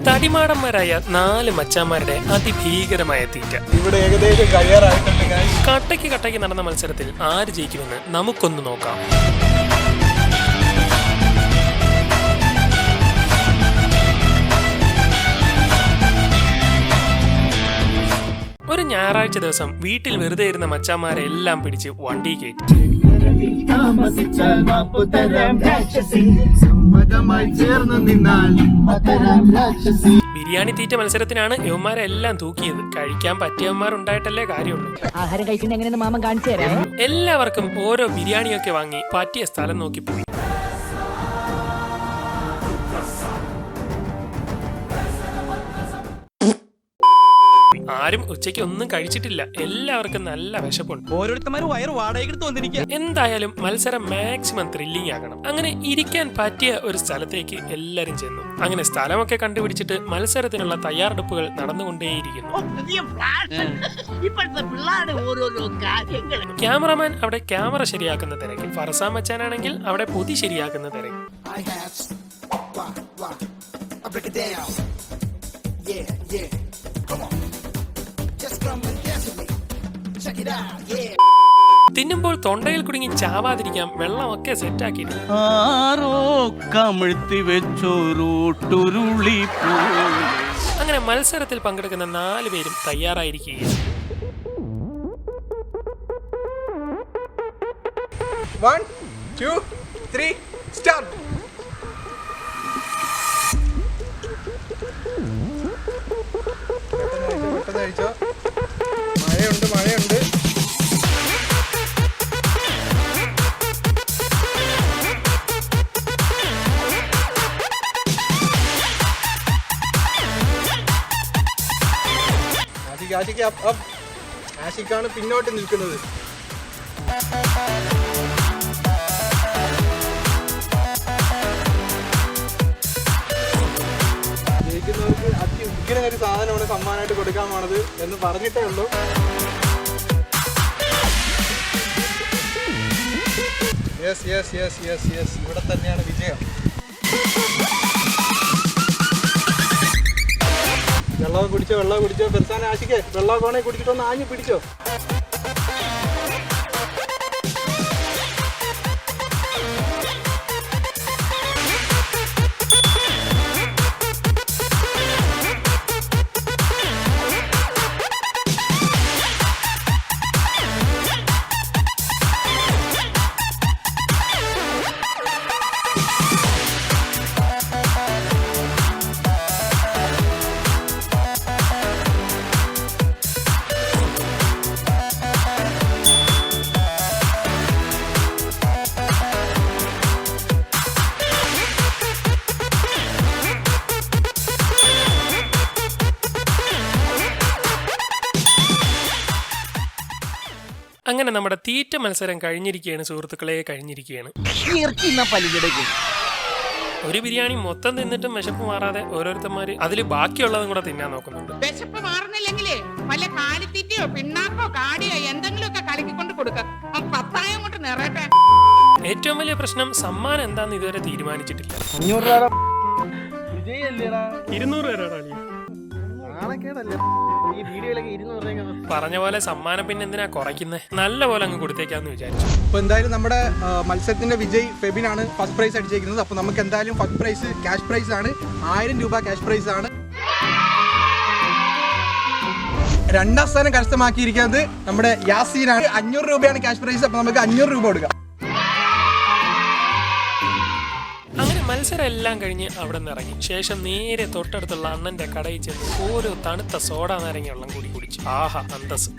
തടിമാടന്മാരായ 4 മച്ചാന്മാരുടെ അതിഭീകരമായ തീറ്റ ഇവിടെ ഏകദേശം കഴിയാറായിട്ടുണ്ട്. കട്ടയ്ക്ക് നടന്ന മത്സരത്തിൽ ആര് ജയിക്കുമെന്ന് നമുക്കൊന്ന് നോക്കാം. ഒരു ഞായറാഴ്ച ദിവസം വീട്ടിൽ വെറുതെ ഇരുന്ന മച്ചാന്മാരെ എല്ലാം പിടിച്ച് വണ്ടി കയറ്റി. ബിരിയാണി തീറ്റ മത്സരത്തിനാണ് യവന്മാരെല്ലാം തൂക്കിയത്. കഴിക്കാൻ പറ്റിയവന്മാരുണ്ടായിട്ടല്ലേ കാര്യമുള്ളൂ. ആഹാരം കഴിക്കുന്നത് എങ്ങനെയെന്ന് മാമൻ കാണിച്ചു തരാം. എല്ലാവർക്കും ഓരോ ബിരിയാണിയൊക്കെ വാങ്ങി പറ്റിയ സ്ഥലം നോക്കി പോയി. ആരും ഉച്ചയ്ക്ക് ഒന്നും കഴിച്ചിട്ടില്ല. എല്ലാവർക്കും നല്ല വിശപ്പുണ്ട്. ഓരോരുത്തന്മാരും വയറ് വാടകയ്ക്ക് വന്നിരിക്കുക. എന്തായാലും മത്സരം മാക്സിമം ത്രില്ലിംഗ് ആകണം. അങ്ങനെ ഇരിക്കാൻ പറ്റിയ ഒരു സ്ഥലത്തേക്ക് എല്ലാരും ചെന്നു. അങ്ങനെ സ്ഥലമൊക്കെ കണ്ടുപിടിച്ചിട്ട് മത്സരത്തിനുള്ള തയ്യാറെടുപ്പുകൾ നടന്നുകൊണ്ടേയിരിക്കുന്നു. ക്യാമറമാൻ അവിടെ ക്യാമറ ശരിയാക്കുന്ന തിരക്ക്, ഫർസാൻ മച്ചാനാണെങ്കിൽ അവിടെ പൊതി ശരിയാക്കുന്ന തിരക്ക്. തിന്നുമ്പോൾ തൊണ്ടയിൽ കുടുങ്ങി ചാവാതിരിക്കാം വെള്ളമൊക്കെ സെറ്റാക്കിയിരുന്നു. അങ്ങനെ മത്സരത്തിൽ പങ്കെടുക്കുന്ന 4 പേരും തയ്യാറായിരിക്കുകയാണ്. 1, 2, 3 സ്റ്റാർട്ട്. പെട്ടെന്ന് മഴയുണ്ട്. ആഷിക്കാണ് പിന്നോട്ട് നിൽക്കുന്നത്. ജയിക്കുന്നവർക്ക് അതിഉഗ്ര ഒരു സാധനമാണ് സമ്മാനമായിട്ട് കൊടുക്കാൻ പോണത് എന്ന് പറഞ്ഞിട്ടേ ഉള്ളൂ. യെസ് ഇവിടെ തന്നെയാണ് വിജയം. വെള്ളം കുടിച്ചോ ഫെർസാൻ, ആഷിക്ക് വെള്ളമൊക്കെ വേണേ കുടിച്ചിട്ടൊന്ന് ആഞ്ഞു പിടിച്ചോ. അങ്ങനെ നമ്മുടെ തീറ്റ മത്സരം കഴിഞ്ഞിരിക്കുകയാണ് സുഹൃത്തുക്കളെ, കഴിഞ്ഞിരിക്കുകയാണ്. ഒരു ബിരിയാണി മൊത്തം തിന്നിട്ടും വിശപ്പ് മാറാതെ ഓരോരുത്തന്മാര് അതില് ബാക്കിയുള്ളതും കൂടെ തിന്നാൻ നോക്കുന്നുണ്ട്. വിശപ്പ് മാറുന്നില്ലെങ്കിലേ വല്ല കാലിത്തീറ്റയോ പിണ്ണാക്കോ കാടിയോ എന്തെങ്കിലുമൊക്കെ കലക്കിക്കൊണ്ട് കൊടുക്കാം. പത്തായം കൊണ്ട് നിറയട്ടെ. ഏറ്റവും വലിയ പ്രശ്നം സമ്മാനം എന്താന്ന് ഇതുവരെ തീരുമാനിച്ചിട്ടില്ല. 200 രൂപ പറഞ്ഞ പോലെ സമ്മാനം പിന്നെ എന്തിനാ കുറയ്ക്കുന്നത്? നല്ല പോലെ അങ്ങ് കൊടുത്തേക്കാന്ന് വിചാരിച്ചു. അപ്പൊ എന്തായാലും നമ്മുടെ മത്സരത്തിന്റെ വിജയ് ഫെബിനാണ് ഫസ്റ്റ് പ്രൈസ് അടിച്ചിരിക്കുന്നത്. അപ്പൊ നമുക്ക് എന്തായാലും ഫസ്റ്റ് പ്രൈസ് ക്യാഷ് പ്രൈസ് ആണ്. 1000 രൂപ ക്യാഷ് പ്രൈസ് ആണ്. 2ാം സ്ഥാനം കരസ്ഥമാക്കിയിരിക്കുന്നത് നമ്മുടെ യാസീനാണ്. 500 രൂപയാണ് ക്യാഷ് പ്രൈസ്. അപ്പൊ നമുക്ക് 500 രൂപ കൊടുക്കാം. മത്സരം എല്ലാം കഴിഞ്ഞ് അവിടെ നിന്ന് ഇറങ്ങി ശേഷം നേരെ തൊട്ടടുത്തുള്ള അണ്ണന്റെ കടയിൽ ചെന്ന് ഓരോ തണുത്ത സോഡ നാരങ്ങ വെള്ളം കൂടി കുടിച്ചു. ആഹാ അന്തസ്.